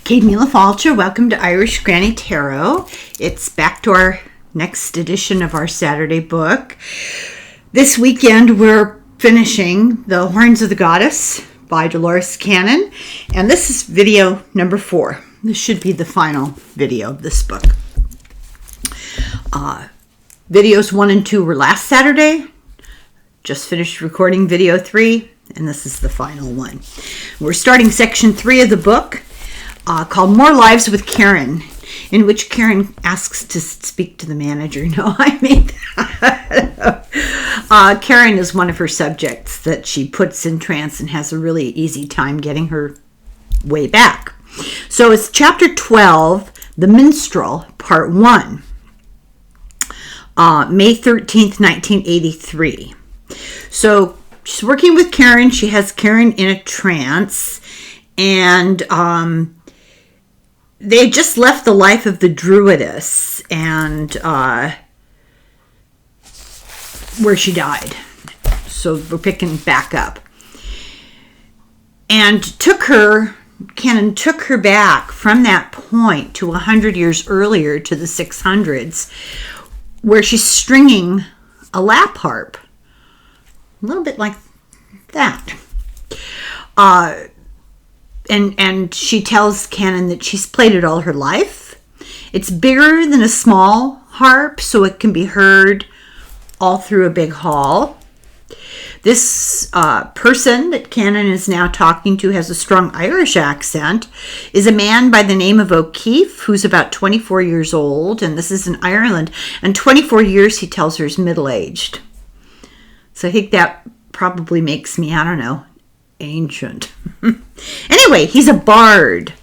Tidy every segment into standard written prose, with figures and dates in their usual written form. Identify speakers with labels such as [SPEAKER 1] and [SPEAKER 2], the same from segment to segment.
[SPEAKER 1] Kate Falcha, welcome to Irish Granny Tarot. It's back to our next edition of our Saturday book. This weekend we're finishing The Horns of the Goddess by Dolores Cannon, and this is video number 4. This should be the final video of this book. Videos 1 and 2 were last Saturday. Just finished recording video 3, and this is the final one. We're starting section 3 of the book, called More Lives with Karen, in which Karen asks to speak to the manager. No, I mean, Karen is one of her subjects that she puts in trance and has a really easy time getting her way back. So it's chapter 12, The Minstrel, part 1, May 13th, 1983. So she's working with Karen. She has Karen in a trance, and they just left the life of the druidess and where she died. So we're picking back up. And Cannon took her back from that point to 100 years earlier to the 600s, where she's stringing a lap harp. A little bit like that. And she tells Cannon that she's played it all her life. It's bigger than a small harp, so it can be heard all through a big hall. This person that Cannon is now talking to has a strong Irish accent, is a man by the name of O'Keefe, who's about 24 years old, and this is in Ireland. And 24 years, he tells her, is middle-aged. So I think that probably makes me, I don't know, ancient. Anyway, he's a bard.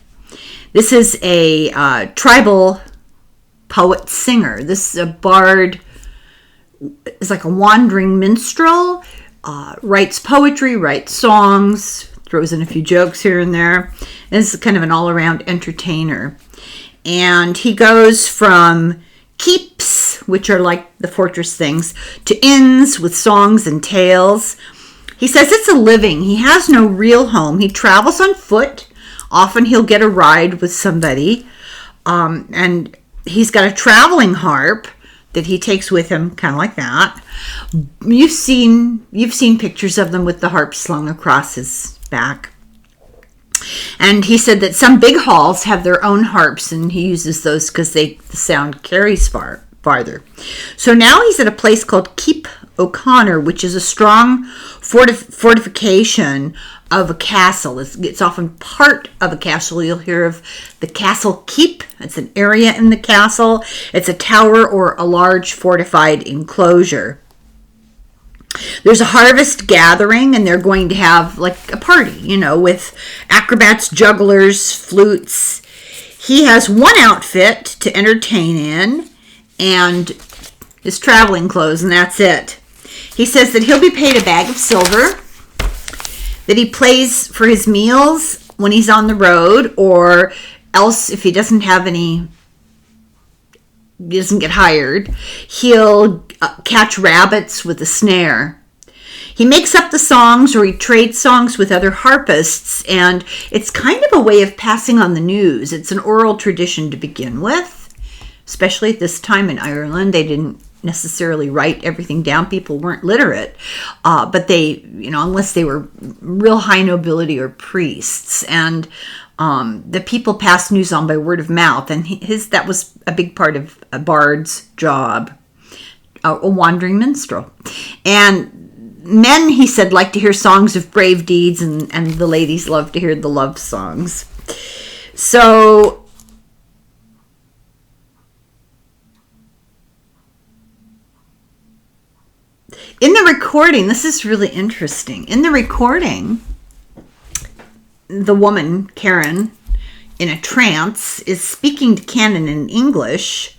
[SPEAKER 1] This is a tribal poet singer. This is a bard, is like a wandering minstrel, writes poetry, writes songs, throws in a few jokes here and there. And is kind of an all-around entertainer. And he goes from keeps, which are like the fortress things, to inns with songs and tales. He says it's a living. He has no real home. He travels on foot. Often he'll get a ride with somebody. And he's got a traveling harp that he takes with him, kind of like that. You've seen pictures of them with the harp slung across his back. And he said that some big halls have their own harps, and he uses those because the sound carries farther. So now he's at a place called Keep O'Connor, which is a strong fortification of a castle. It's often part of a castle. You'll hear of the castle keep. It's an area in the castle. It's a tower or a large fortified enclosure. There's a harvest gathering, and they're going to have like a party, with acrobats, jugglers, flutes. He has one outfit to entertain in and his traveling clothes, and that's it. He says that he'll be paid a bag of silver, that he plays for his meals when he's on the road, or else if he doesn't have any, he doesn't get hired, he'll catch rabbits with a snare. He makes up the songs, or he trades songs with other harpists, and it's kind of a way of passing on the news. It's an oral tradition to begin with, especially at this time in Ireland. They didn't necessarily write everything down. People weren't literate, but they, unless they were real high nobility or priests, and the people passed news on by word of mouth, and that was a big part of a bard's job, a wandering minstrel. And men, he said, like to hear songs of brave deeds, and the ladies love to hear the love songs. So in the recording, this is really interesting. In the recording, the woman, Karen, in a trance, is speaking to Cannon in English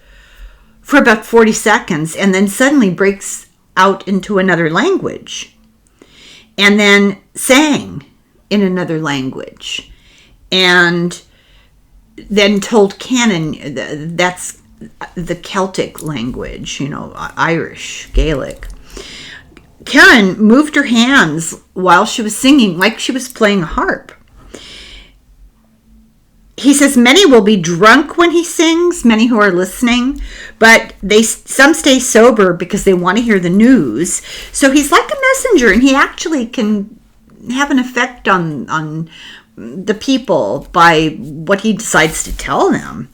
[SPEAKER 1] for about 40 seconds, and then suddenly breaks out into another language, and then sang in another language, and then told Cannon that's the Celtic language, Irish, Gaelic. Karen moved her hands while she was singing like she was playing a harp. He says many will be drunk when he sings, many who are listening, but some stay sober because they want to hear the news. So he's like a messenger, and he actually can have an effect on the people by what he decides to tell them.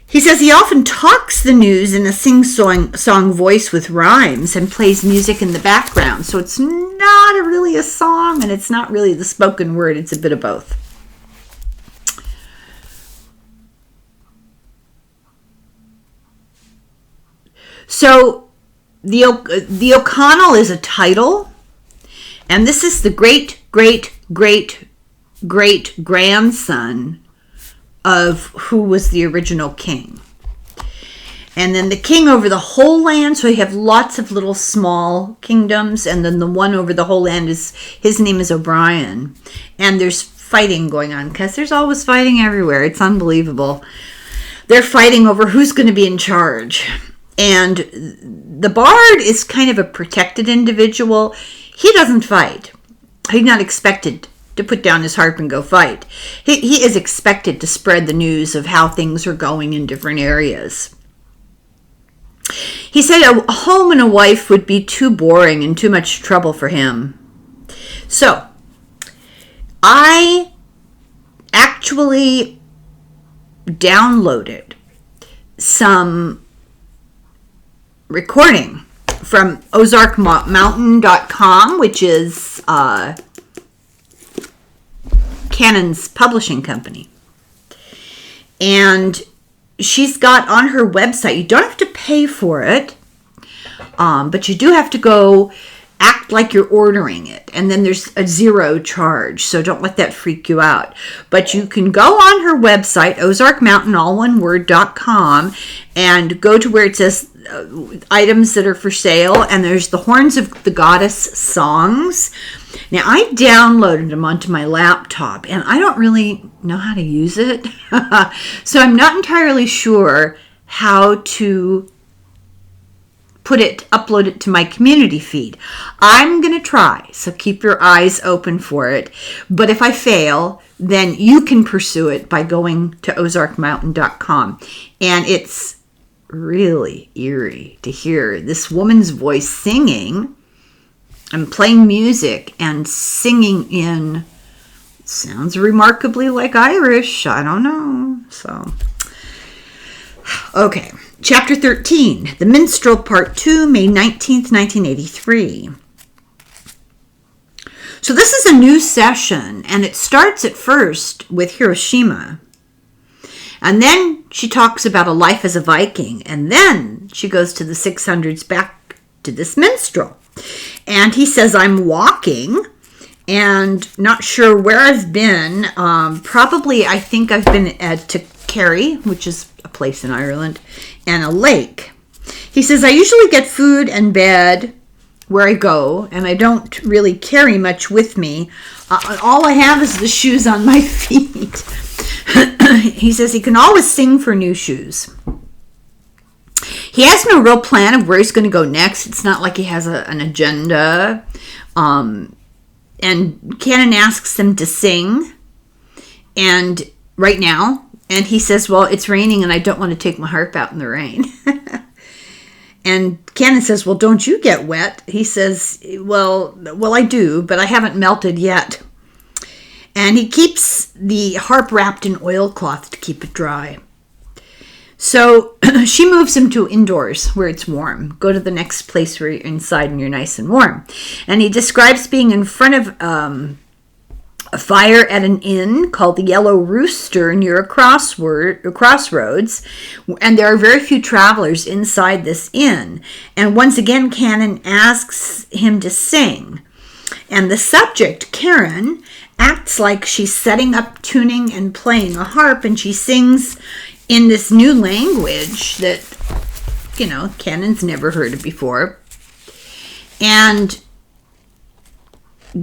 [SPEAKER 1] He says he often talks the news in a sing-song voice with rhymes and plays music in the background. So it's not really a song, and it's not really the spoken word. It's a bit of both. So the O'Connell is a title, and this is the great-great-great-great-grandson of who was the original king. And then the king over the whole land, so you have lots of little small kingdoms, and then the one over the whole land, his name is O'Brien. And there's fighting going on, because there's always fighting everywhere. It's unbelievable. They're fighting over who's going to be in charge. And the bard is kind of a protected individual. He doesn't fight. He's not expected to put down his harp and go fight. He is expected to spread the news of how things are going in different areas. He said a home and a wife would be too boring and too much trouble for him. So, I actually downloaded some recording from ozarkmountain.com, which is Canon's publishing company. And she's got on her website, you don't have to pay for it, but you do have to go act like you're ordering it. And then there's a zero charge, so don't let that freak you out. But you can go on her website, ozarkmountain, all one word.com, and go to where it says items that are for sale, and there's the Horns of the Goddess songs. Now, I downloaded them onto my laptop, and I don't really know how to use it, so I'm not entirely sure how to upload it to my community feed. I'm going to try, so keep your eyes open for it. But if I fail, then you can pursue it by going to ozarkmountain.com, and it's really eerie to hear this woman's voice singing and playing music and singing in, sounds remarkably like Irish. I don't know. So, okay. Chapter 13, The Minstrel, Part 2, May 19th, 1983. So this is a new session, and it starts at first with Hiroshima. And then she talks about a life as a Viking. And then she goes to the 600s back to this minstrel. And he says, I'm walking and not sure where I've been. Probably, I think I've been to Kerry, which is a place in Ireland, and a lake. He says, I usually get food and bed where I go, and I don't really carry much with me. All I have is the shoes on my feet. He says he can always sing for new shoes. He has no real plan of where he's going to go next. It's not like he has an agenda. And Canon asks him to sing, and right now, and he says, well, it's raining and I don't want to take my harp out in the rain. And Canon says, well, don't you get wet? He says, well, I do, but I haven't melted yet. And he keeps the harp wrapped in oilcloth to keep it dry. So she moves him to indoors where it's warm. Go to the next place where you're inside and you're nice and warm. And he describes being in front of a fire at an inn called the Yellow Rooster near a crossroads. And there are very few travelers inside this inn. And once again, Canon asks him to sing. And the subject, Karen, acts like she's setting up, tuning, and playing a harp, and she sings in this new language that, Canon's never heard it before. And,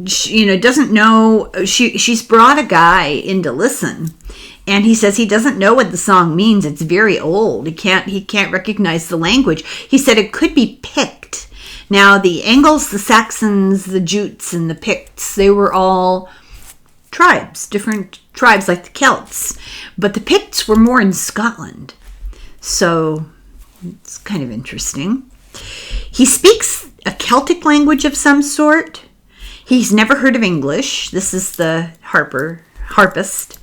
[SPEAKER 1] she, doesn't know, she's brought a guy in to listen, and he says he doesn't know what the song means. It's very old. He can't recognize the language. He said it could be Pict. Now, the Angles, the Saxons, the Jutes, and the Picts, they were all tribes, different tribes like the Celts. But the Picts were more in Scotland. So it's kind of interesting. He speaks a Celtic language of some sort. He's never heard of English. This is the harpist.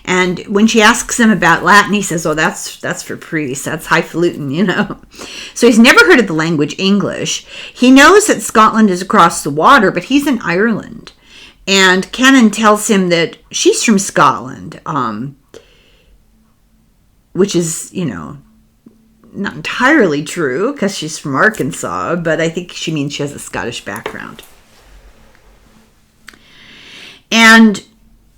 [SPEAKER 1] And when she asks him about Latin, he says, oh, that's for priests. That's highfalutin, you know. So he's never heard of the language English. He knows that Scotland is across the water, but he's in Ireland. And Canon tells him that she's from Scotland, which is, you know, not entirely true because she's from Arkansas, but I think she means she has a Scottish background. And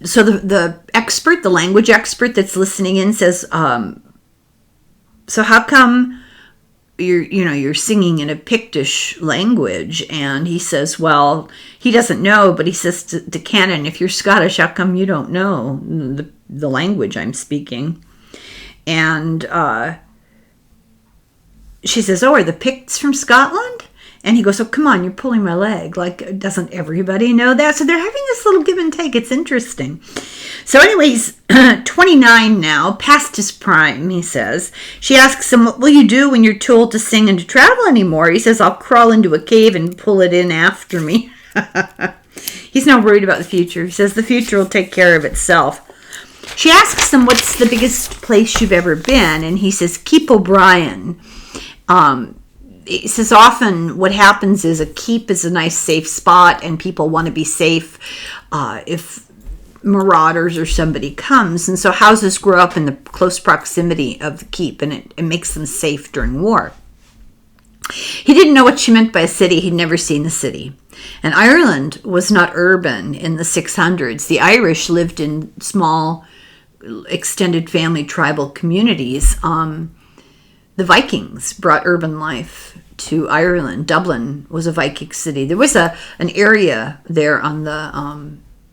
[SPEAKER 1] so the expert, the language expert that's listening in says, so how come you're singing in a Pictish language? And he says, well, he doesn't know, but he says to Canon, if you're Scottish, how come you don't know the language I'm speaking? And she says, oh, are the Picts from Scotland? And he goes, oh, come on, you're pulling my leg. Like, doesn't everybody know that? So they're having this little give and take. It's interesting. So anyway, he's 29 now, past his prime, he says. She asks him, what will you do when you're told to sing and to travel anymore? He says, I'll crawl into a cave and pull it in after me. He's not worried about the future. He says the future will take care of itself. She asks him, what's the biggest place you've ever been? And he says, Keep O'Brien. He says often what happens is a keep is a nice safe spot and people want to be safe if marauders or somebody comes. And so houses grow up in the close proximity of the keep, and it makes them safe during war. He didn't know what she meant by a city. He'd never seen a city. And Ireland was not urban in the 600s. The Irish lived in small, extended family tribal communities. The Vikings brought urban life to Ireland. Dublin was a Viking city. There was an area there on the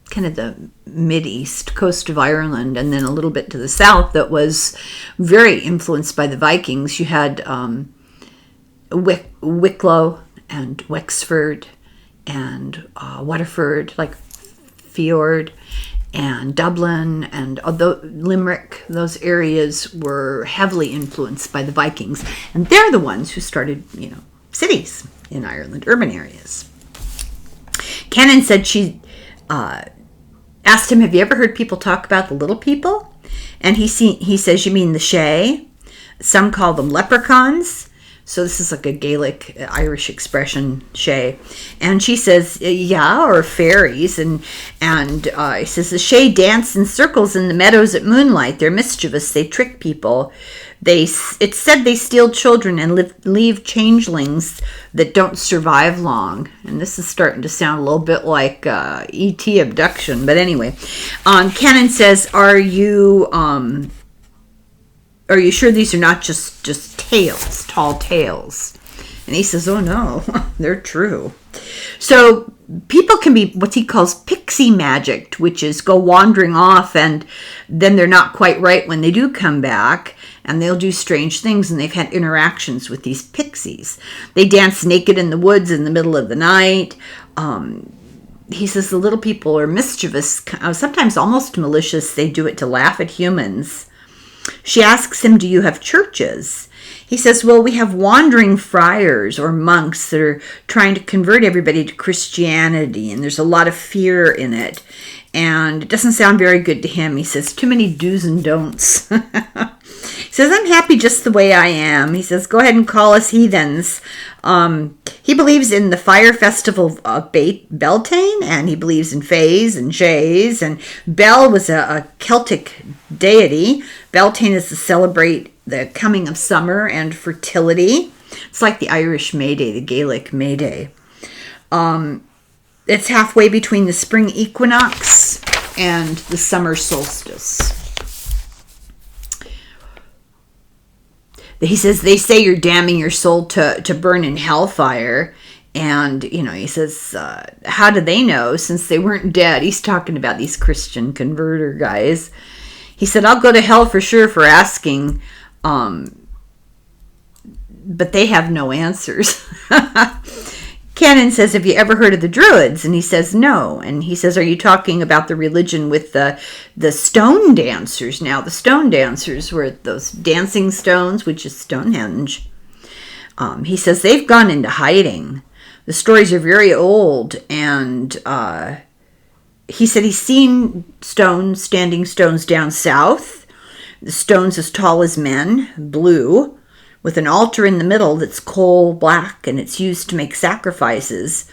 [SPEAKER 1] kind of the mid-east coast of Ireland, and then a little bit to the south that was very influenced by the Vikings. You had Wicklow and Wexford and Waterford, like Fjord, and Dublin, and although Limerick, those areas were heavily influenced by the Vikings. And they're the ones who started, cities in Ireland, urban areas. Canon said she asked him, have you ever heard people talk about the little people? And he says, you mean the Shay? Some call them leprechauns. So this is like a Gaelic Irish expression, Shay. And she says, yeah, or fairies. And he says, the Shay dance in circles in the meadows at moonlight. They're mischievous. They trick people. It's said they steal children and leave changelings that don't survive long. And this is starting to sound a little bit like E.T. abduction. But anyway, Canon says, are you sure these are not just tales, tall tales? And he says, oh no, they're true. So people can be what he calls pixie magicked, which is go wandering off and then they're not quite right when they do come back, and they'll do strange things, and they've had interactions with these pixies. They dance naked in the woods in the middle of the night. He says the little people are mischievous, sometimes almost malicious. They do it to laugh at humans. She asks him, do you have churches? He says, well, we have wandering friars or monks that are trying to convert everybody to Christianity, and there's a lot of fear in it. And it doesn't sound very good to him. He says, too many do's and don'ts. He says, I'm happy just the way I am. He says, go ahead and call us heathens. He believes in the fire festival of Beltane, and he believes in fays and shays. And Bel was a Celtic deity. Beltane is to celebrate the coming of summer and fertility. It's like the Irish May Day, the Gaelic May Day. It's halfway between the spring equinox and the summer solstice. He says, they say you're damning your soul to burn in hellfire. And, he says, how do they know since they weren't dead? He's talking about these Christian converter guys. He said, I'll go to hell for sure for asking, but they have no answers. Canon Cannon says, have you ever heard of the Druids? And he says, no. And he says, are you talking about the religion with the stone dancers? Now, the stone dancers were those dancing stones, which is Stonehenge. He says, they've gone into hiding. The stories are very old. And he said he's seen standing stones down south. The stones as tall as men, blue, with an altar in the middle that's coal black, and it's used to make sacrifices.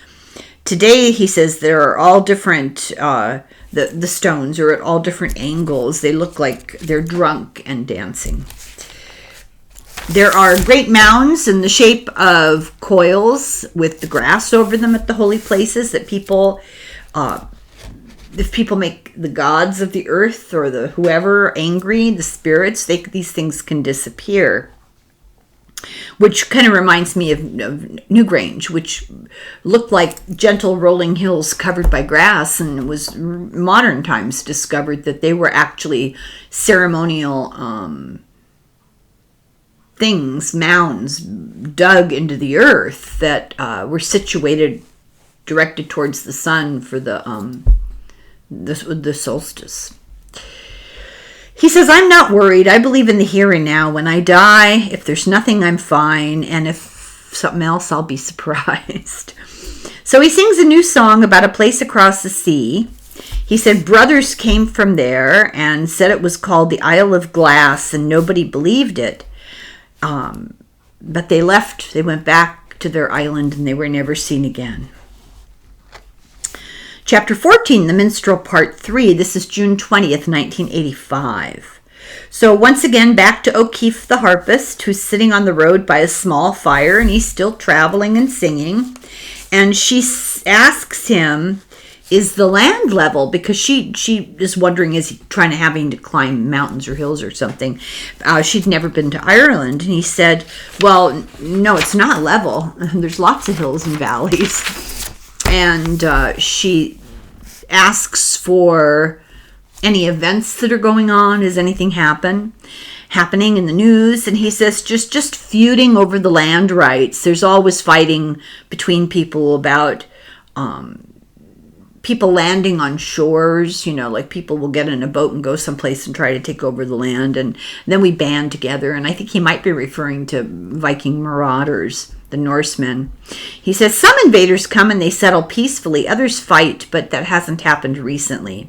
[SPEAKER 1] Today, he says, there are all different, the stones are at all different angles. They look like they're drunk and dancing. There are great mounds in the shape of coils with the grass over them at the holy places that people, if people make the gods of the earth or the whoever angry, the spirits, these things can disappear. Which kind of reminds me of Newgrange, which looked like gentle rolling hills covered by grass, and it was modern times discovered that they were actually ceremonial things, mounds dug into the earth that were situated, directed towards the sun for the solstice. He says, I'm not worried. I believe in the here and now. When I die, if there's nothing, I'm fine. And if something else, I'll be surprised. So he sings a new song about a place across the sea. He said brothers came from there and said it was called the Isle of Glass, and nobody believed it. But they left. They went back to their island, and they were never seen again. Chapter 14, The Minstrel, Part 3. This is June 20th, 1985. So once again, back to O'Keefe the harpist, who's sitting on the road by a small fire, and he's still traveling and singing. And she asks him, is the land level? Because she is wondering, is he having to climb mountains or hills or something? She'd never been to Ireland. And he said, well, no, it's not level. There's lots of hills and valleys. And she asks for any events that are going on. Is anything happening in the news? And he says, just feuding over the land rights. There's always fighting between people about people landing on shores. Like people will get in a boat and go someplace and try to take over the land. And then we band together. And I think he might be referring to Viking marauders, the Norsemen. He says, some invaders come and they settle peacefully. Others fight, but that hasn't happened recently.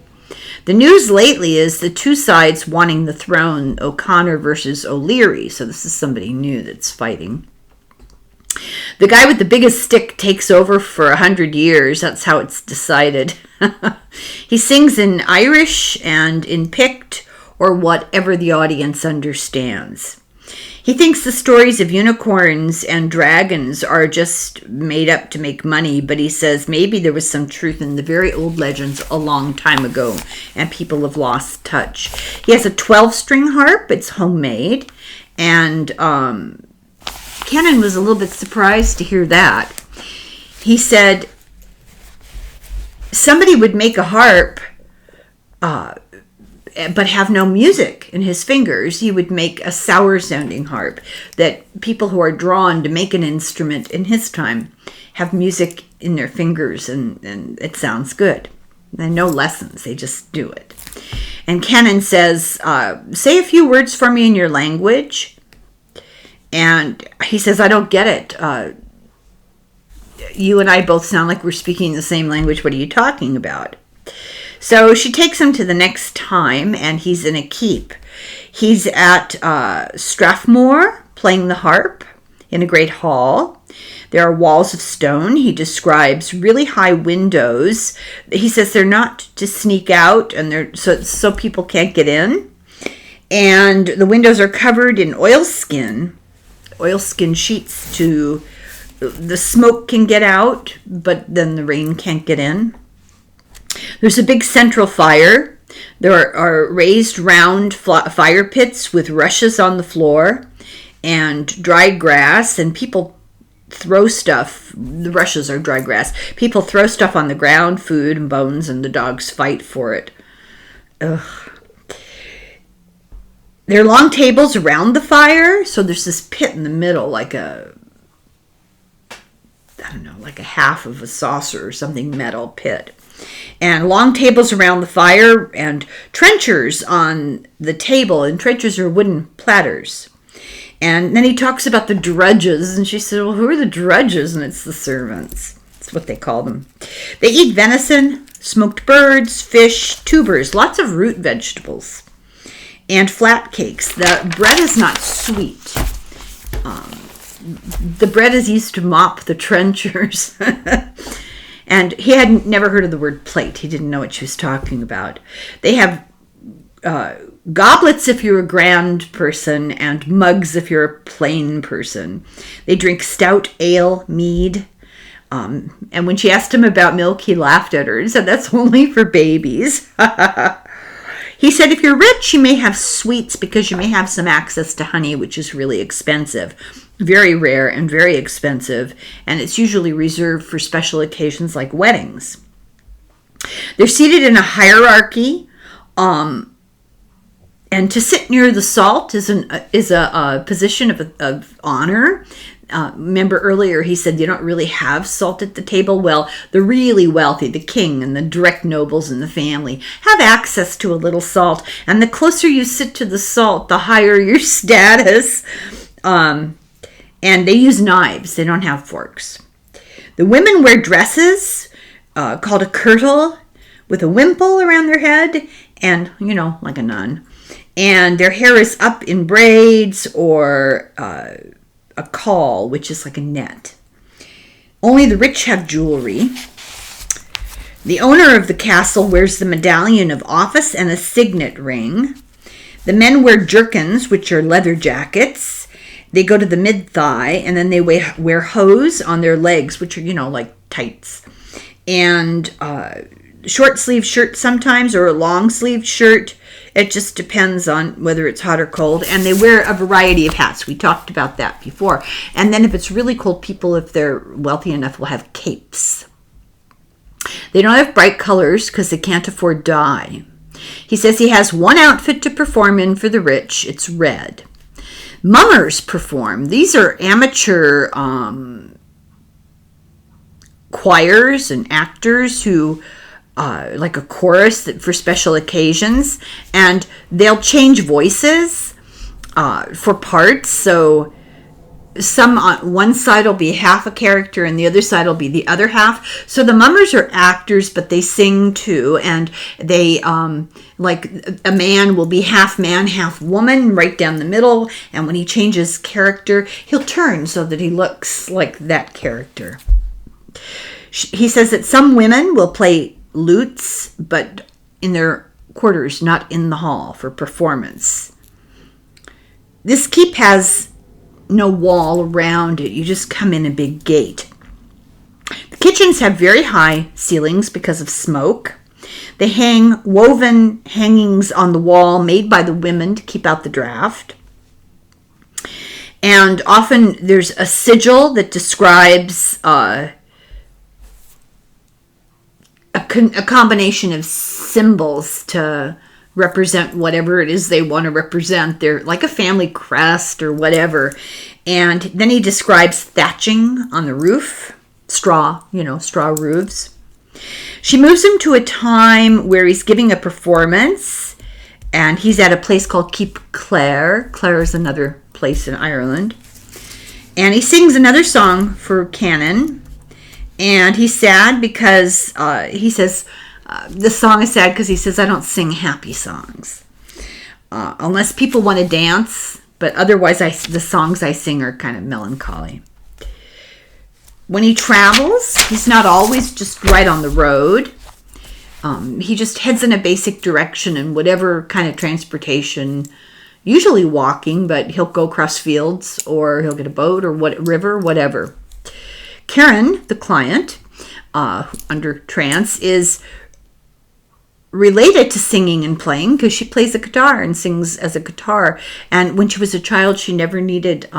[SPEAKER 1] The news lately is the two sides wanting the throne, O'Connor versus O'Leary. So this is somebody new that's fighting. The guy with the biggest stick takes over for 100 years. That's how it's decided. He sings in Irish and in Pict, or whatever the audience understands. He thinks the stories of unicorns and dragons are just made up to make money, but he says maybe there was some truth in the very old legends a long time ago, and people have lost touch. He has a 12-string harp. It's homemade, and Cannon was a little bit surprised to hear that. He said somebody would make a harp but have no music in his fingers. He would make a sour-sounding harp that people who are drawn to make an instrument in his time have music in their fingers, and it sounds good. And no lessons, they just do it. And Cannon says, say a few words for me in your language. And he says, I don't get it. You and I both sound like we're speaking the same language. What are you talking about? So she takes him to the next time, and he's in a keep. He's at Strathmore playing the harp in a great hall. There are walls of stone. He describes really high windows. He says they're not to sneak out, and they're so people can't get in. And the windows are covered in oilskin sheets to the smoke can get out, but then the rain can't get in. There's a big central fire. There are raised round fire pits with rushes on the floor and dried grass, and people throw stuff. The rushes are dry grass. People throw stuff on the ground, food and bones, and the dogs fight for it. Ugh. There are long tables around the fire, so there's this pit in the middle, like a like a half of a saucer or something, metal pit. And long tables around the fire and trenchers on the table. And trenchers are wooden platters. And then he talks about the drudges. And she said, well, who are the drudges? And it's the servants. That's what they call them. They eat venison, smoked birds, fish, tubers, lots of root vegetables, and flat cakes. The bread is not sweet. The bread is used to mop the trenchers. And he had never heard of the word plate. He didn't know what she was talking about. They have goblets if you're a grand person and mugs if you're a plain person. They drink stout, ale, mead. And when she asked him about milk, he laughed at her and said, that's only for babies. He said, if you're rich, you may have sweets because you may have some access to honey, which is really expensive. Very rare and very expensive, and it's usually reserved for special occasions like weddings. They're seated in a hierarchy, and to sit near the salt is a position of honor. Remember earlier he said you don't really have salt at the table. Well, the really wealthy, the king and the direct nobles in the family, have access to a little salt, and the closer you sit to the salt, the higher your status. And they use knives. They don't have forks. The women wear dresses called a kirtle with a wimple around their head and, like a nun. And their hair is up in braids or a caul, which is like a net. Only the rich have jewelry. The owner of the castle wears the medallion of office and a signet ring. The men wear jerkins, which are leather jackets. They go to the mid-thigh, and then they wear hose on their legs, which are, like tights. And short-sleeved shirt sometimes, or a long-sleeved shirt. It just depends on whether it's hot or cold. And they wear a variety of hats. We talked about that before. And then if it's really cold, people, if they're wealthy enough, will have capes. They don't have bright colors because they can't afford dye. He says he has one outfit to perform in for the rich. It's red. Mummers perform. These are amateur choirs and actors who, like a chorus for special occasions, and they'll change voices for parts. So some on one side will be half a character and the other side will be the other half. So the mummers are actors, but they sing too, and they like a man will be half man, half woman, right down the middle, and when he changes character, he'll turn so that he looks like that character. He says that some women will play lutes, but in their quarters, not in the hall for performance. This keep has no wall around it. You just come in a big gate. The kitchens have very high ceilings because of smoke. They hang woven hangings on the wall made by the women to keep out the draft. And often there's a sigil that describes a combination of symbols to represent whatever it is they want to represent. They're like a family crest or whatever. And then he describes thatching on the roof, straw roofs. She moves him to a time where he's giving a performance, and he's at a place called Keep Clare. Clare is another place in Ireland. And he sings another song for Canon, and he's sad because he says, the song is sad because he says, I don't sing happy songs. Unless people want to dance, but otherwise the songs I sing are kind of melancholy. When he travels, he's not always just right on the road. He just heads in a basic direction in whatever kind of transportation, usually walking, but he'll go across fields or he'll get a boat or river, whatever. Karen, the client, under trance, is related to singing and playing because she plays a guitar and sings as a guitar. And when she was a child, she never needed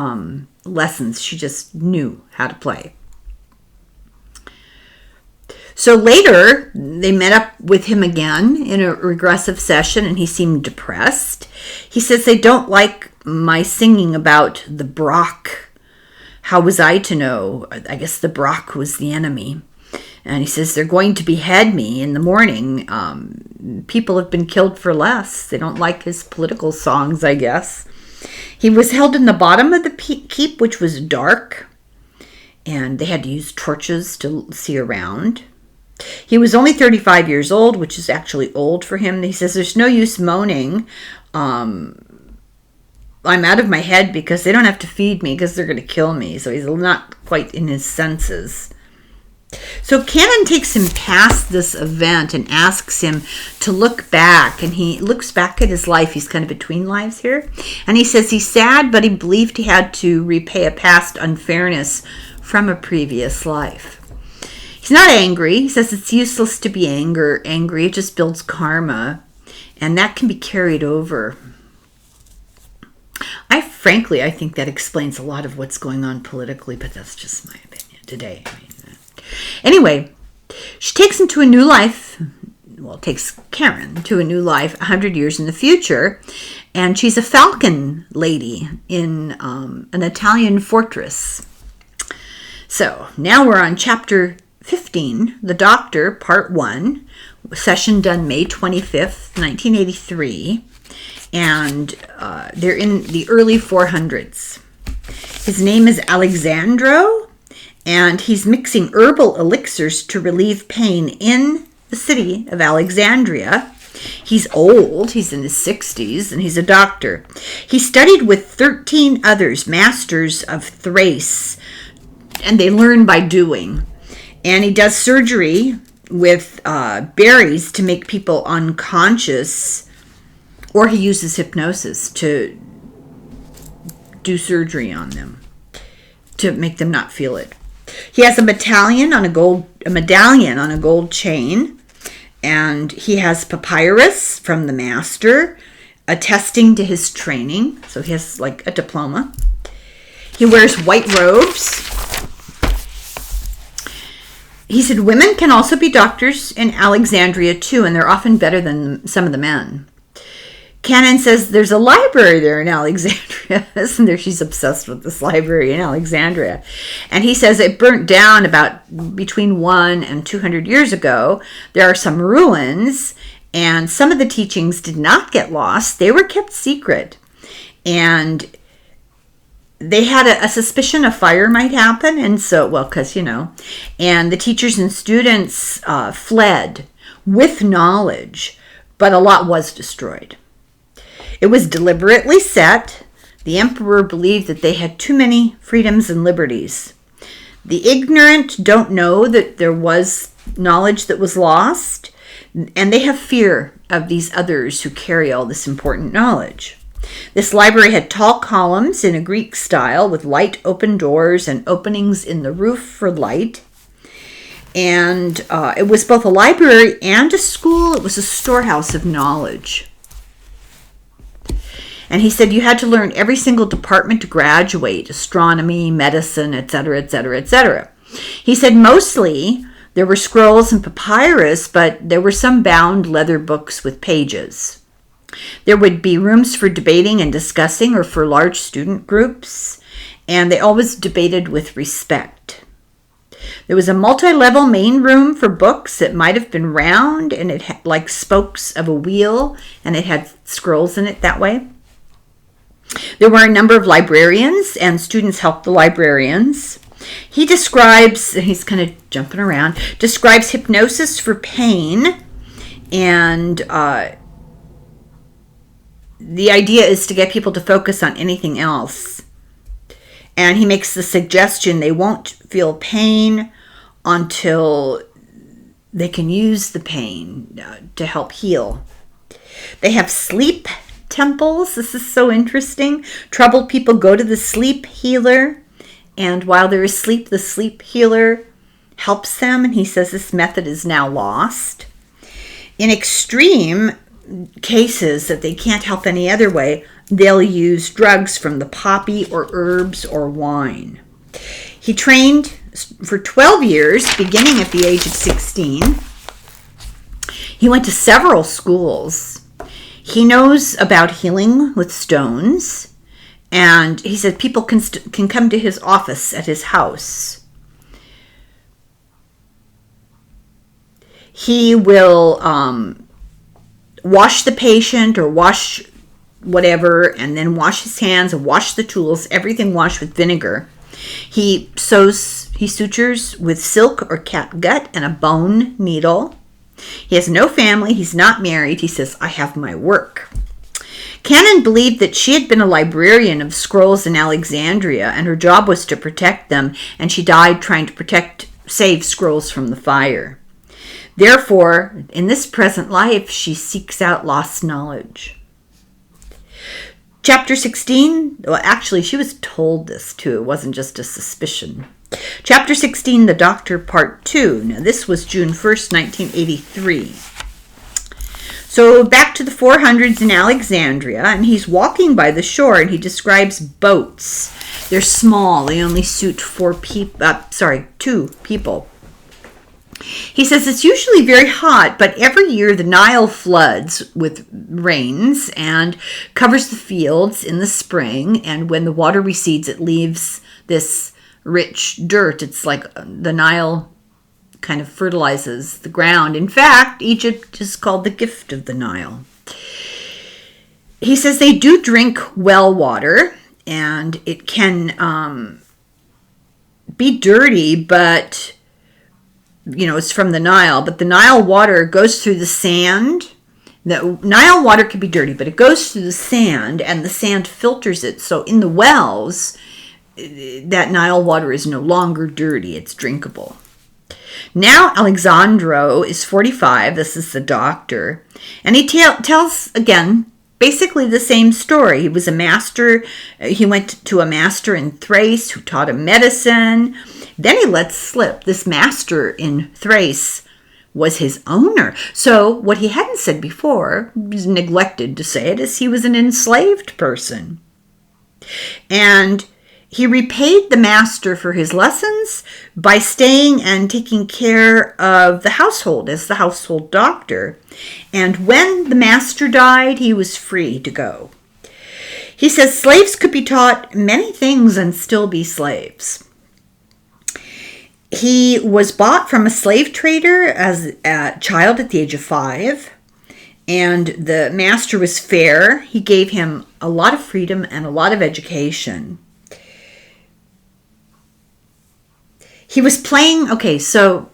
[SPEAKER 1] lessons. She just knew how to play. So later, they met up with him again in a regressive session, and he seemed depressed. He says they don't like my singing about the Brock How was I to know? I guess the Brock was the enemy. And he says, they're going to behead me in the morning. People have been killed for less. They don't like his political songs, I guess. He was held in the bottom of the keep, which was dark. And they had to use torches to see around. He was only 35 years old, which is actually old for him. He says, there's no use moaning. I'm out of my head because they don't have to feed me because they're going to kill me. So he's not quite in his senses. So Cannon takes him past this event and asks him to look back. And he looks back at his life. He's kind of between lives here. And he says he's sad, but he believed he had to repay a past unfairness from a previous life. He's not angry. He says it's useless to be angry. It just builds karma. And that can be carried over. I think that explains a lot of what's going on politically, but that's just my opinion today. Anyway, she takes him to a new life. Well, takes Karen to a new life 100 years in the future. And she's a falcon lady in an Italian fortress. So now we're on chapter 15, The Doctor, Part 1, session done May 25th, 1983. And they're in the early 400s. His name is Alexandro, and he's mixing herbal elixirs to relieve pain in the city of Alexandria. He's old, he's in his 60s, and he's a doctor. He studied with 13 others, masters of Thrace, and they learn by doing. And he does surgery with berries to make people unconscious, or he uses hypnosis to do surgery on them, to make them not feel it. He has a medallion on a gold chain, and he has papyrus from the master, attesting to his training. So he has like a diploma. He wears white robes. He said women can also be doctors in Alexandria too, and they're often better than some of the men. Cannon says there's a library there in Alexandria. Isn't there? She's obsessed with this library in Alexandria. And he says it burnt down about between 100 and 200 years ago. There are some ruins, and some of the teachings did not get lost. They were kept secret. And they had a suspicion a fire might happen. And so, well, because, and the teachers and students fled with knowledge, but a lot was destroyed. It was deliberately set. The emperor believed that they had too many freedoms and liberties. The ignorant don't know that there was knowledge that was lost, and they have fear of these others who carry all this important knowledge. This library had tall columns in a Greek style with light open doors and openings in the roof for light. And it was both a library and a school. It was a storehouse of knowledge. And he said you had to learn every single department to graduate, astronomy, medicine, etc., etc., etc. He said mostly there were scrolls and papyrus, but there were some bound leather books with pages. There would be rooms for debating and discussing, or for large student groups, and they always debated with respect. There was a multi-level main room for books that might have been round, and it had like spokes of a wheel, and it had scrolls in it that way. There were a number of librarians, and students helped the librarians. He describes, he's kind of jumping around, describes hypnosis for pain, and the idea is to get people to focus on anything else. And he makes the suggestion they won't feel pain until they can use the pain to help heal. They have sleep temples. This is so interesting. Troubled people go to the sleep healer, and while they're asleep, the sleep healer helps them, and he says this method is now lost. In extreme cases that they can't help any other way, they'll use drugs from the poppy or herbs or wine. He trained for 12 years, beginning at the age of 16. He went to several schools. He knows about healing with stones, And he said people can come to his office at his house. He will wash the patient or wash whatever, and then wash his hands and wash the tools, everything washed with vinegar. He sutures with silk or catgut and a bone needle. He has no family. He's not married. He says, I have my work. Cannon believed that she had been a librarian of scrolls in Alexandria, and her job was to protect them, and she died trying to save scrolls from the fire. Therefore, in this present life, she seeks out lost knowledge. Chapter 16, well, actually, she was told this too. It wasn't just a suspicion. Chapter 16, The Doctor, Part 2. Now, this was June 1st, 1983. So back to the 400s in Alexandria, and he's walking by the shore, and he describes boats. They're small. They only suit 2 people. He says it's usually very hot, but every year the Nile floods with rains and covers the fields in the spring, and when the water recedes, it leaves this rich dirt. It's like the Nile kind of fertilizes the ground. In fact, Egypt is called the gift of the Nile. He says they do drink well water, and it can be dirty, but it's from the Nile, but the Nile water goes through the sand. The Nile water can be dirty, but it goes through the sand, and the sand filters it. So in the wells, that Nile water is no longer dirty. It's drinkable. Now Alexandro is 45. This is the doctor. And he tells, again, basically the same story. He was a master. He went to a master in Thrace who taught him medicine. Then he lets slip this master in Thrace was his owner. So what he hadn't said before, was neglected to say it, is he was an enslaved person. And he repaid the master for his lessons by staying and taking care of the household as the household doctor. And when the master died, he was free to go. He says slaves could be taught many things and still be slaves. He was bought from a slave trader as a child at the age of 5, and the master was fair. He gave him a lot of freedom and a lot of education. He was playing, so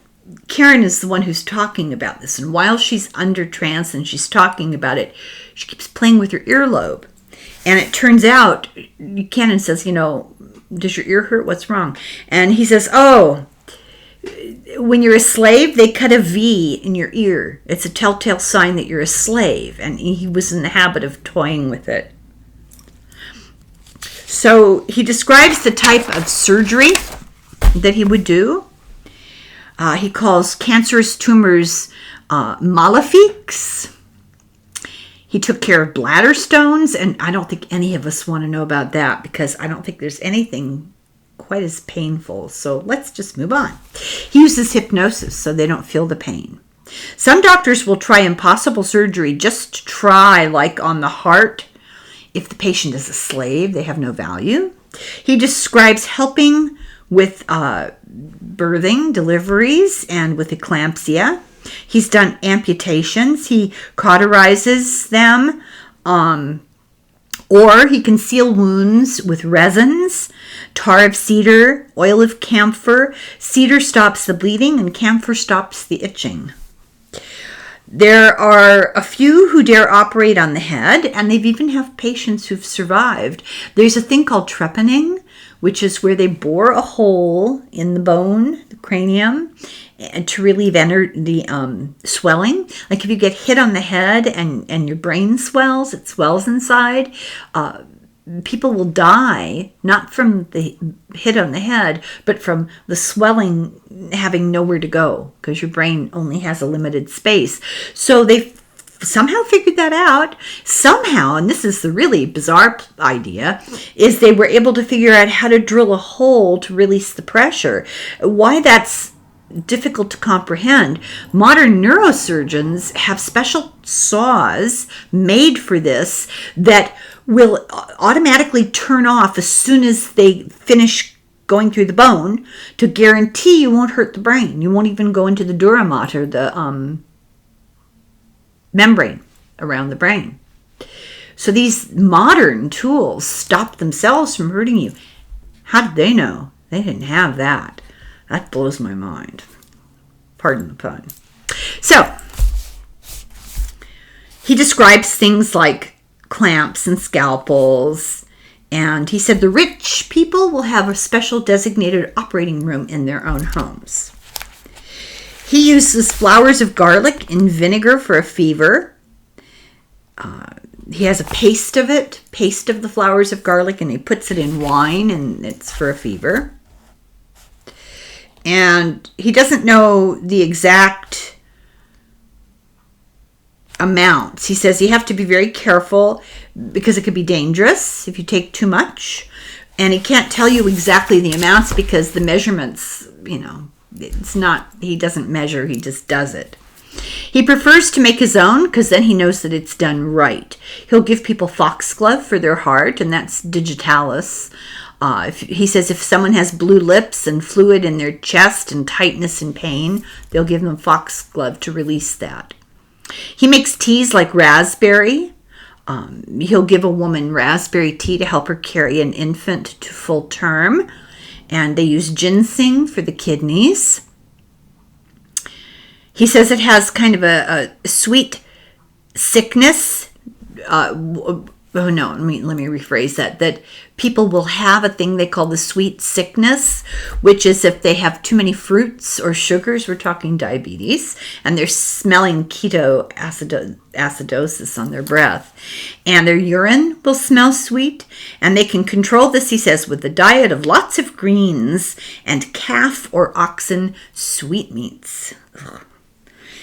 [SPEAKER 1] Karen is the one who's talking about this, and while she's under trance and she's talking about it, she keeps playing with her earlobe. And it turns out, Cannon says, does your ear hurt? What's wrong? And he says, when you're a slave, they cut a V in your ear. It's a telltale sign that you're a slave. And he was in the habit of toying with it. So he describes the type of surgery that he would do. He calls cancerous tumors malefics. He took care of bladder stones, and I don't think any of us want to know about that because I don't think there's anything quite as painful. So let's just move on. He uses hypnosis so they don't feel the pain. Some doctors will try impossible surgery just to try, like on the heart. If the patient is a slave, they have no value. He describes helping with birthing, deliveries, and with eclampsia. He's done amputations. He cauterizes them, or he can seal wounds with resins, tar of cedar, oil of camphor. Cedar stops the bleeding and camphor stops the itching. There are a few who dare operate on the head, and they've even have patients who've survived. There's a thing called trepanning, which is where they bore a hole in the bone, the cranium, and to relieve the swelling. Like if you get hit on the head and your brain swells, it swells inside. People will die, not from the hit on the head, but from the swelling having nowhere to go because your brain only has a limited space. So they somehow figured that out. Somehow, and this is the really bizarre idea, is they were able to figure out how to drill a hole to release the pressure. Why that's difficult to comprehend. Modern neurosurgeons have special saws made for this that will automatically turn off as soon as they finish going through the bone to guarantee you won't hurt the brain. You won't even go into the dura mater, the membrane around the brain. So these modern tools stop themselves from hurting you. How did they know? They didn't have that. That blows my mind. Pardon the pun. So, he describes things like clamps and scalpels, and he said the rich people will have a special designated operating room in their own homes. He uses flowers of garlic in vinegar for a fever. He has a paste of the flowers of garlic, and he puts it in wine, and it's for a fever. And he doesn't know the exact amounts. He says you have to be very careful because it could be dangerous if you take too much. And he can't tell you exactly the amounts because the measurements, it's not, he doesn't measure, he just does it. He prefers to make his own because then he knows that it's done right. He'll give people foxglove for their heart, and that's digitalis. He says if someone has blue lips and fluid in their chest and tightness and pain, they'll give them foxglove to release that. He makes teas like raspberry. He'll give a woman raspberry tea to help her carry an infant to full term. And they use ginseng for the kidneys. He says it has kind of a sweet sickness. Let me rephrase that. That people will have a thing they call the sweet sickness, which is if they have too many fruits or sugars, we're talking diabetes, and they're smelling acidosis on their breath. And their urine will smell sweet, and they can control this, he says, with a diet of lots of greens and calf or oxen sweetmeats. Ugh.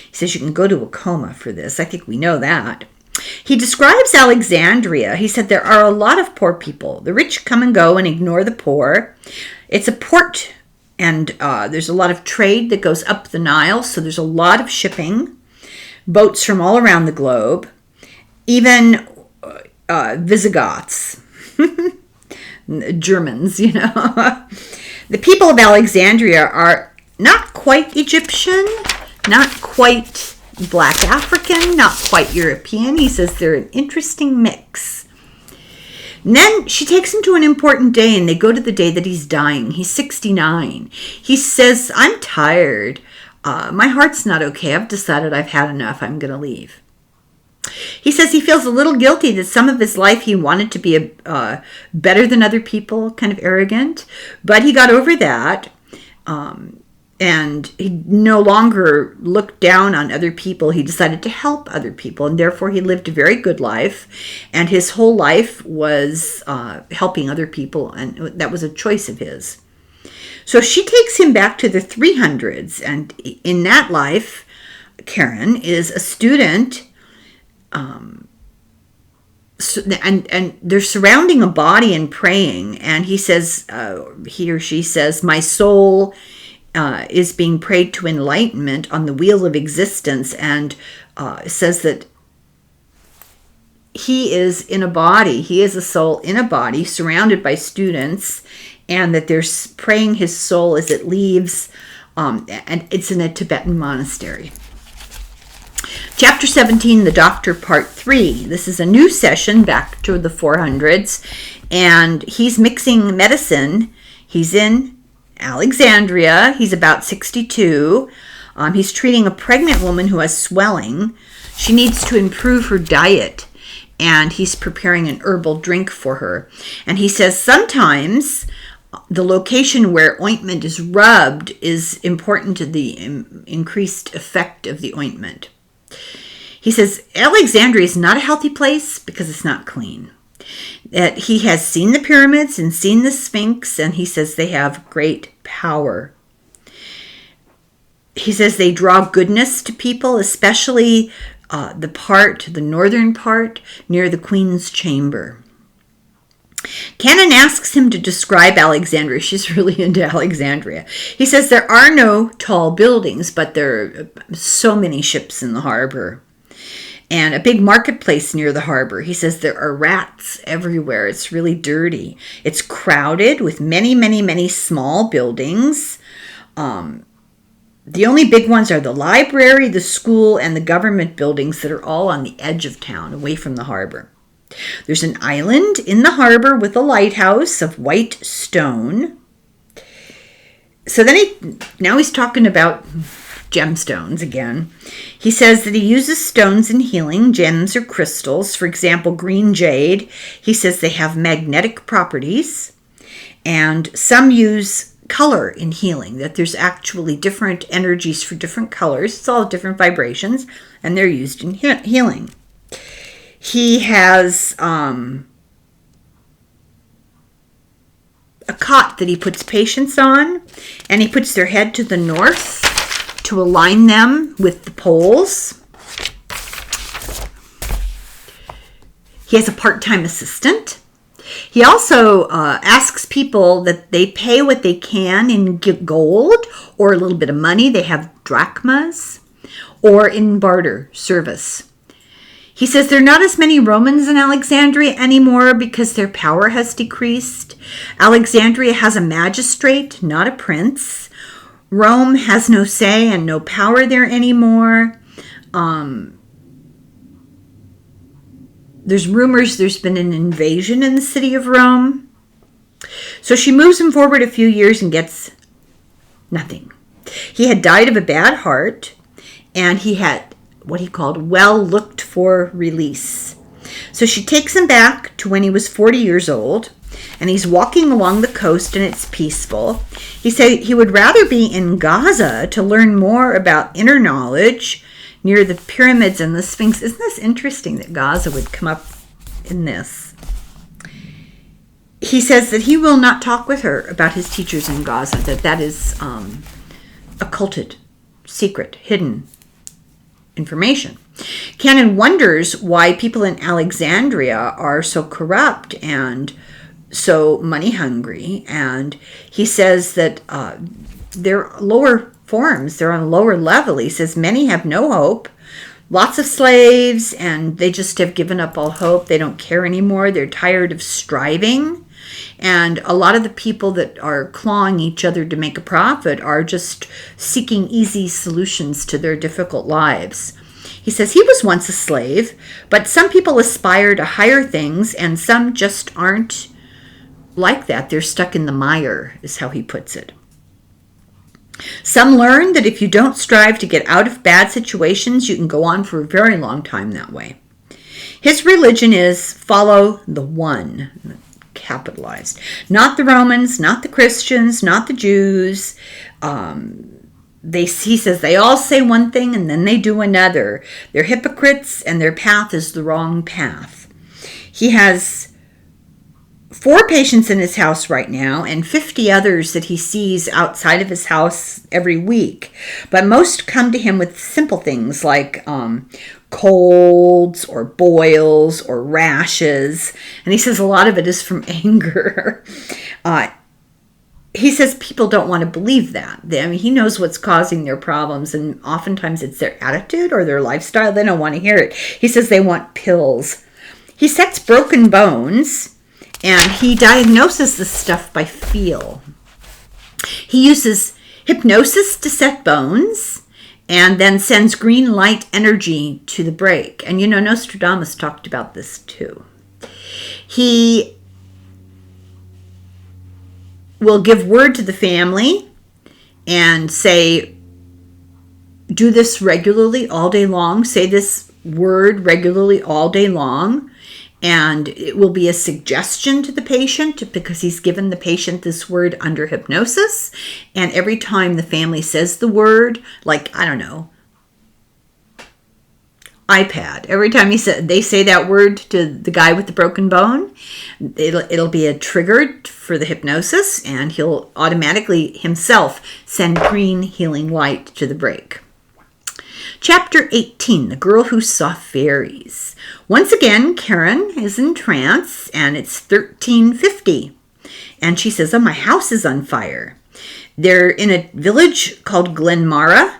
[SPEAKER 1] He says you can go to a coma for this. I think we know that. He describes Alexandria. He said there are a lot of poor people. The rich come and go and ignore the poor. It's a port, and there's a lot of trade that goes up the Nile, so there's a lot of shipping, boats from all around the globe, even Visigoths, Germans, The people of Alexandria are not quite Egyptian, not quite Black African, not quite European. He says they're an interesting mix. And then she takes him to an important day, and they go to the day that he's dying. He's 69. He says, I'm tired. My heart's not okay. I've decided I've had enough. I'm going to leave. He says he feels a little guilty that some of his life he wanted to be better than other people, kind of arrogant. But he got over that. And he no longer looked down on other people. He decided to help other people, and therefore he lived a very good life. And his whole life was helping other people, and that was a choice of his. So she takes him back to the 300s, and in that life, Karen is a student, and they're surrounding a body and praying. And he says, he or she says, my soul is being prayed to enlightenment on the wheel of existence, and says that he is in a body, he is a soul in a body surrounded by students, and that they're praying his soul as it leaves, and it's in a Tibetan monastery. Chapter 17, The Doctor, Part 3. This is a new session back to the 400s, and he's mixing medicine. He's in Alexandria. He's about 62. He's treating a pregnant woman who has swelling. She needs to improve her diet, and he's preparing an herbal drink for her. And he says sometimes the location where ointment is rubbed is important to the increased effect of the ointment. He says Alexandria is not a healthy place because it's not clean. That he has seen the pyramids and seen the Sphinx, and he says they have great power. He says they draw goodness to people, especially the northern part near the Queen's Chamber. Cannon asks him to describe Alexandria. She's really into Alexandria. He says there are no tall buildings, but there are so many ships in the harbor. and a big marketplace near the harbor. He says there are rats everywhere. It's really dirty. It's crowded with many, many, many small buildings. The only big ones are the library, the school, and the government buildings that are all on the edge of town, away from the harbor. There's an island in the harbor with a lighthouse of white stone. So then now he's talking about gemstones again. He says that he uses stones in healing, gems or crystals. For example, green jade. He says they have magnetic properties. And some use color in healing, that there's actually different energies for different colors. It's all different vibrations, and they're used in healing. He has a cot that he puts patients on, and he puts their head to the north to align them with the poles. He has a part-time assistant. He also asks people that they pay what they can in gold or a little bit of money. They have drachmas, or in barter service. He says there are not as many Romans in Alexandria anymore because their power has decreased. Alexandria has a magistrate, not a prince. Rome has no say and no power there anymore. There's rumors there's been an invasion in the city of Rome. So she moves him forward a few years and gets nothing. He had died of a bad heart, and he had what he called well-looked-for release. So she takes him back to when he was 40 years old, and he's walking along the coast, and it's peaceful. He said he would rather be in Gaza to learn more about inner knowledge near the pyramids and the Sphinx. Isn't this interesting that Gaza would come up in this? He says that he will not talk with her about his teachers in Gaza, that is occulted, secret, hidden information. Cannon wonders why people in Alexandria are so corrupt and so money hungry, and he says that they're lower forms, they're on a lower level. He says many have no hope, lots of slaves, and they just have given up all hope. They don't care anymore. They're tired of striving, and a lot of the people that are clawing each other to make a profit are just seeking easy solutions to their difficult lives. He says he was once a slave, but some people aspire to higher things, and some just aren't like that. They're stuck in the mire, is how he puts it. Some learn that if you don't strive to get out of bad situations, you can go on for a very long time that way. His religion is follow the one, capitalized. Not the Romans, not the Christians, not the Jews. He says they all say one thing and then they do another. They're hypocrites and their path is the wrong path. He has 4 patients in his house right now and 50 others that he sees outside of his house every week. But most come to him with simple things like colds or boils or rashes. And he says a lot of it is from anger. He says people don't want to believe that. He knows what's causing their problems, and oftentimes it's their attitude or their lifestyle. They don't want to hear it. He says they want pills. He sets broken bones, and he diagnoses this stuff by feel. He uses hypnosis to set bones and then sends green light energy to the break. And Nostradamus talked about this too. He will give word to the family and say, do this regularly all day long. Say this word regularly all day long. And it will be a suggestion to the patient because he's given the patient this word under hypnosis. And every time the family says the word, like, I don't know, iPad. Every time they say that word to the guy with the broken bone, it'll be a trigger for the hypnosis, and he'll automatically himself send green healing light to the break. Chapter 18, The Girl Who Saw Fairies. Once again, Karen is in trance, and it's 1350. And she says, my house is on fire. They're in a village called Glenmara,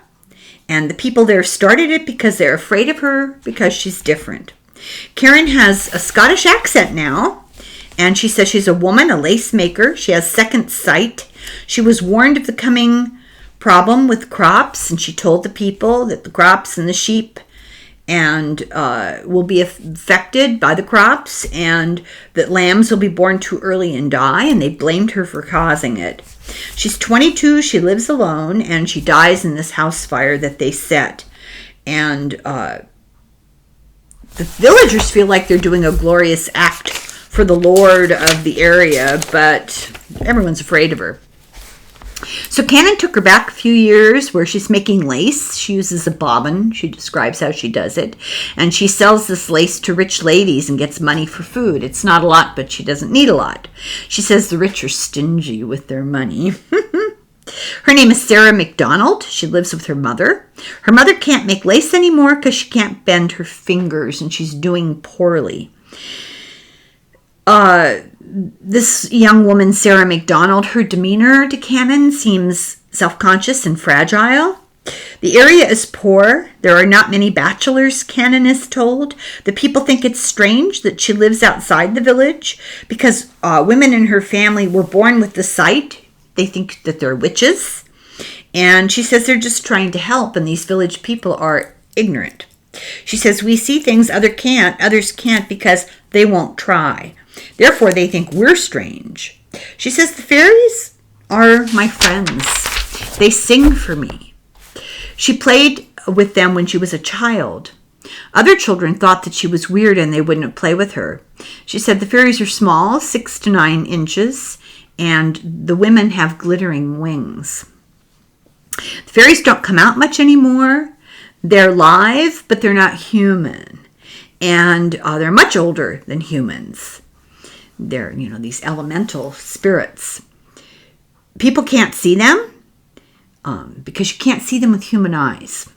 [SPEAKER 1] And the people there started it because they're afraid of her because she's different. Karen has a Scottish accent now, and she says she's a woman, a lace maker. She has second sight. She was warned of the coming problem with crops, and she told the people that the crops and the sheep and will be affected by the crops, and that lambs will be born too early and die, and they blamed her for causing it. She's 22, she lives alone, and she dies in this house fire that they set. And the villagers feel like they're doing a glorious act for the Lord of the area, but everyone's afraid of her. So Cannon took her back a few years where she's making lace. She uses a bobbin. She describes how she does it. And she sells this lace to rich ladies and gets money for food. It's not a lot, but she doesn't need a lot. She says the rich are stingy with their money. Her name is Sarah McDonald. She lives with her mother. Her mother can't make lace anymore because she can't bend her fingers and she's doing poorly. This young woman, Sarah McDonald, her demeanor to Cannon seems self-conscious and fragile. The area is poor. There are not many bachelors, Cannon is told. The people think it's strange that she lives outside the village because women in her family were born with the sight. They think that they're witches. And she says they're just trying to help, and these village people are ignorant. She says, we see things others can't because they won't try. Therefore, they think we're strange. She says, the fairies are my friends. They sing for me. She played with them when she was a child. Other children thought that she was weird and they wouldn't play with her. She said the fairies are small, 6 to 9 inches, and the women have glittering wings. The fairies don't come out much anymore. They're live, but they're not human. And they're much older than humans. They're, these elemental spirits. People can't see them because you can't see them with human eyes.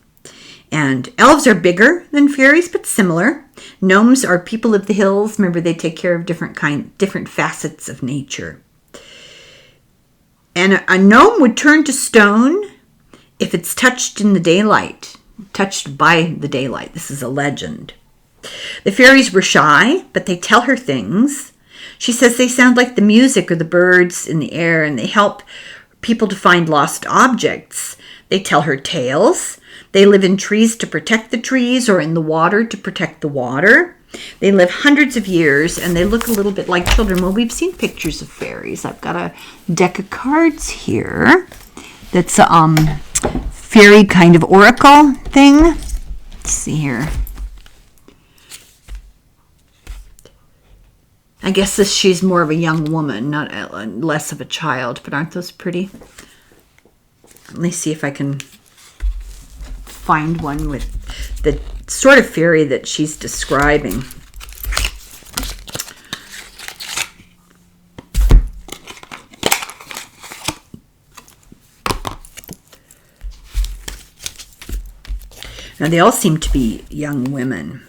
[SPEAKER 1] And elves are bigger than fairies, but similar. Gnomes are people of the hills. Remember, they take care of different facets of nature. And a gnome would turn to stone if it's touched in the daylight, touched by the daylight. This is a legend. The fairies were shy, but they tell her things. She says they sound like the music or the birds in the air, and they help people to find lost objects. They tell her tales. They live in trees to protect the trees or in the water to protect the water. They live hundreds of years, and they look a little bit like children. Well, we've seen pictures of fairies. I've got a deck of cards here that's a fairy kind of oracle thing. Let's see here. I guess she's more of a young woman, not less of a child, but aren't those pretty? Let me see if I can find one with the sort of fairy that she's describing. Now, they all seem to be young women.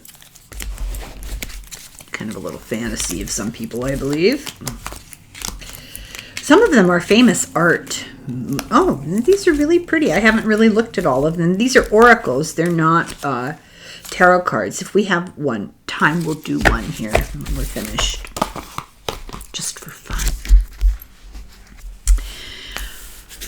[SPEAKER 1] Kind of a little fantasy of some people, I believe. Some of them are famous art. Oh, these are really pretty. I haven't really looked at all of them. These are oracles. They're not tarot cards. If we have one time, we'll do one here when we're finished. Just for fun.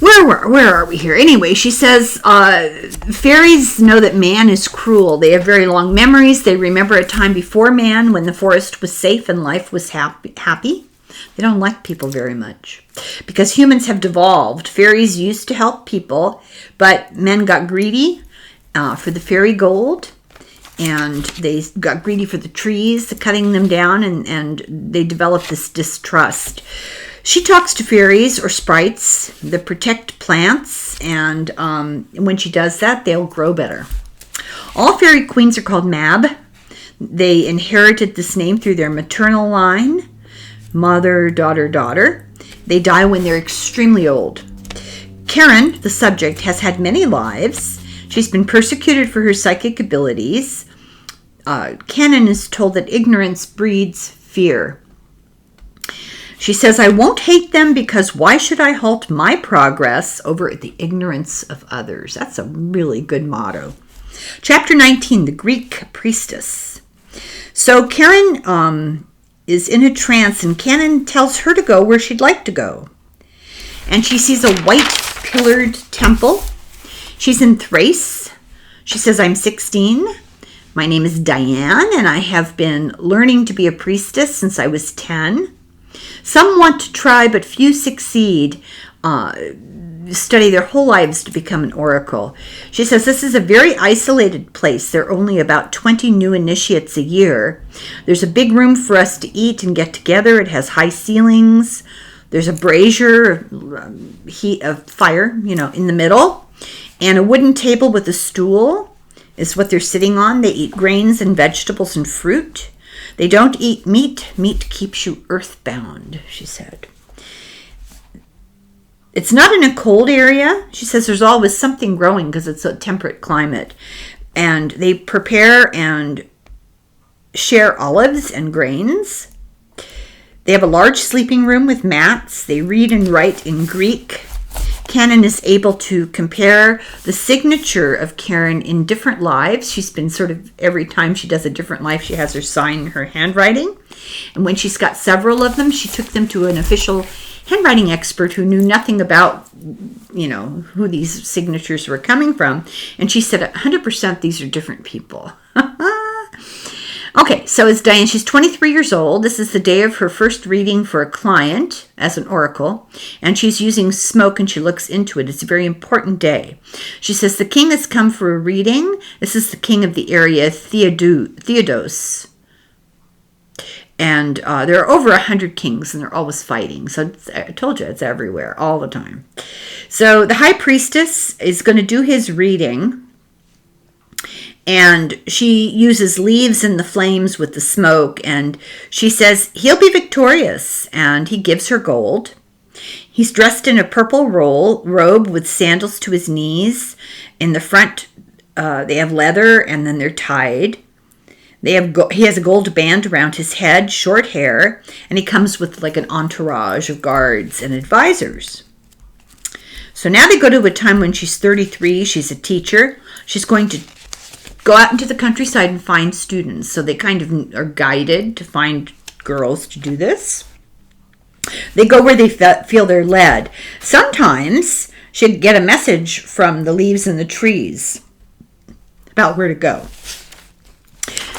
[SPEAKER 1] Where are we here? Anyway, she says, fairies know that man is cruel. They have very long memories. They remember a time before man when the forest was safe and life was happy. They don't like people very much. Because humans have devolved. Fairies used to help people, but men got greedy for the fairy gold. And they got greedy for the trees, cutting them down, and they developed this distrust. She talks to fairies or sprites that protect plants, and when she does that, they'll grow better. All fairy queens are called Mab. They inherited this name through their maternal line, mother, daughter, daughter. They die when they're extremely old. Karen, the subject, has had many lives. She's been persecuted for her psychic abilities. Cannon is told that ignorance breeds fear. She says, I won't hate them because why should I halt my progress over the ignorance of others? That's a really good motto. Chapter 19, the Greek priestess. So Karen is in a trance, and Canon tells her to go where she'd like to go. And she sees a white pillared temple. She's in Thrace. She says, I'm 16. My name is Diane, and I have been learning to be a priestess since I was 10. Some want to try, but few succeed. Study their whole lives to become an oracle. She says this is a very isolated place. There are only about 20 new initiates a year. There's a big room for us to eat and get together. It has high ceilings. There's a brazier, heat of fire, in the middle, and a wooden table with a stool is what they're sitting on. They eat grains and vegetables and fruit. They don't eat meat. Meat keeps you earthbound, she said. It's not in a cold area. She says there's always something growing because it's a temperate climate. And they prepare and share olives and grains. They have a large sleeping room with mats. They read and write in Greek. Canon is able to compare the signature of Karen in different lives. She's been every time she does a different life, she has her sign her handwriting. And when she's got several of them, she took them to an official handwriting expert who knew nothing about, who these signatures were coming from. And she said 100% these are different people. Okay, so it's Diane. She's 23 years old. This is the day of her first reading for a client as an oracle. And she's using smoke and she looks into it. It's a very important day. She says, the king has come for a reading. This is the king of the area, Theodos. And there are over 100 kings and they're always fighting. So I told you, it's everywhere, all the time. So the high priestess is going to do his reading. And she uses leaves in the flames with the smoke. And she says he'll be victorious. And he gives her gold. He's dressed in a purple robe with sandals to his knees. In the front, they have leather and then they're tied. He has a gold band around his head, short hair, and he comes with like an entourage of guards and advisors. So now they go to a time when she's 33. She's a teacher. She's going to go out into the countryside and find students. So they kind of are guided to find girls to do this. They go where they feel they're led. Sometimes she'd get a message from the leaves in the trees about where to go.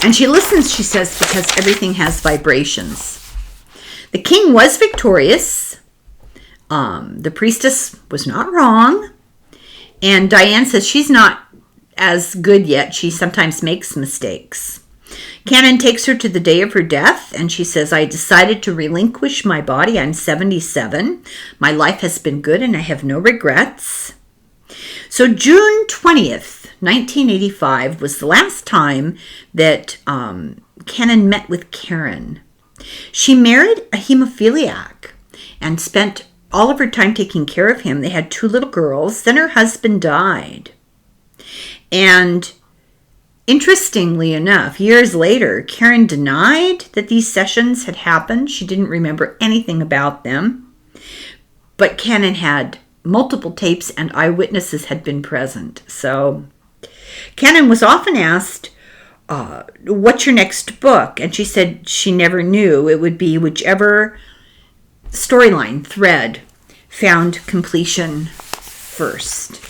[SPEAKER 1] And she listens, she says, because everything has vibrations. The king was victorious. The priestess was not wrong. And Diane says she's not as good yet. She sometimes makes mistakes. Canon takes her to the day of her death, and she says, I decided to relinquish my body. I'm 77. My life has been good, and I have no regrets. So June 20th, 1985 was the last time that Canon met with Karen. She married a hemophiliac and spent all of her time taking care of him. They had 2 little girls. Then her husband died. And interestingly enough, years later, Karen denied that these sessions had happened. She didn't remember anything about them. But Canon had multiple tapes and eyewitnesses had been present. So Canon was often asked, what's your next book? And she said she never knew. It would be whichever storyline thread found completion first.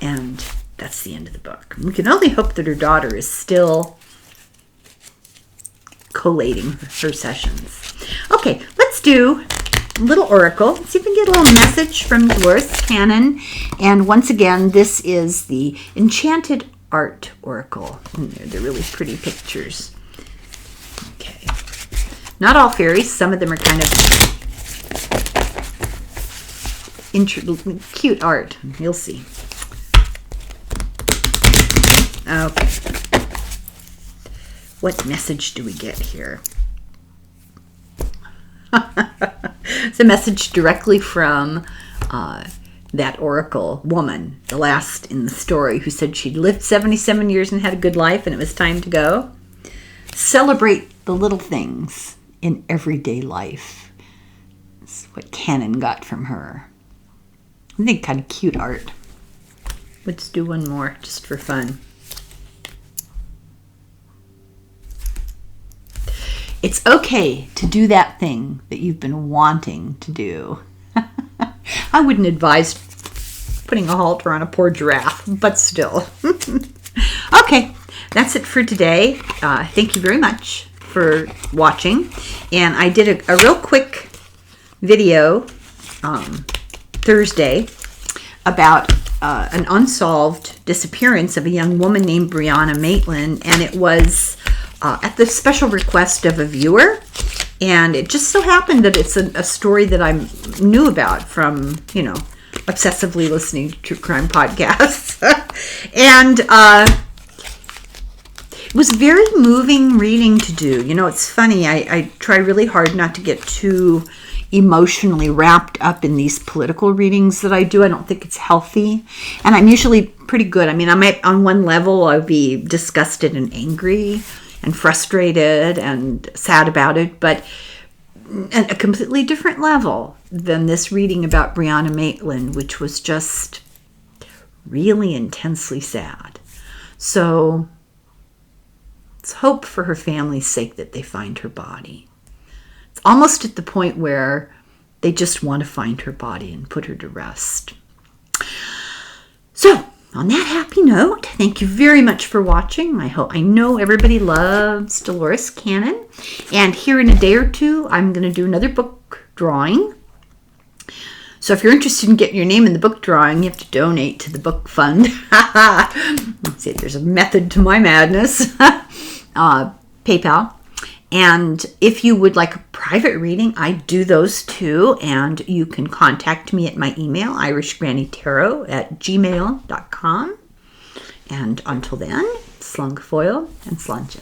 [SPEAKER 1] And that's the end of the book. We can only hope that her daughter is still collating her sessions. Okay, let's do a little oracle. Let's see if we can get a little message from Dolores Cannon. And once again, this is the Enchanted Art Oracle. And they're really pretty pictures. Okay. Not all fairies. Some of them are kind of cute art. You'll see. Okay. What message do we get here? It's a message directly from that oracle woman, the last in the story, who said she'd lived 77 years and had a good life and it was time to go. Celebrate the little things in everyday life. That's what Cannon got from her. I think kind of cute art. Let's do one more just for fun. It's okay to do that thing that you've been wanting to do. I wouldn't advise putting a halter on a poor giraffe, but still. Okay, that's it for today. Thank you very much for watching. And I did a real quick video Thursday about an unsolved disappearance of a young woman named Brianna Maitland, and it was at the special request of a viewer. And it just so happened that it's a story that I knew about from, obsessively listening to true crime podcasts. And it was very moving reading to do. It's funny. I try really hard not to get too emotionally wrapped up in these political readings that I do. I don't think it's healthy. And I'm usually pretty good. I mean, on one level, I'll be disgusted and angry and frustrated and sad about it, but at a completely different level than this reading about Brianna Maitland, which was just really intensely sad. So let's hope for her family's sake that they find her body. It's almost at the point where they just want to find her body and put her to rest. So, on that happy note, thank you very much for watching. I know everybody loves Dolores Cannon. And here in a day or two, I'm going to do another book drawing. So if you're interested in getting your name in the book drawing, you have to donate to the book fund. See, there's a method to my madness. PayPal. And if you would like a private reading, I do those too. And you can contact me at my email, irishgrannytarot@gmail.com. And until then, slung foil and slancha.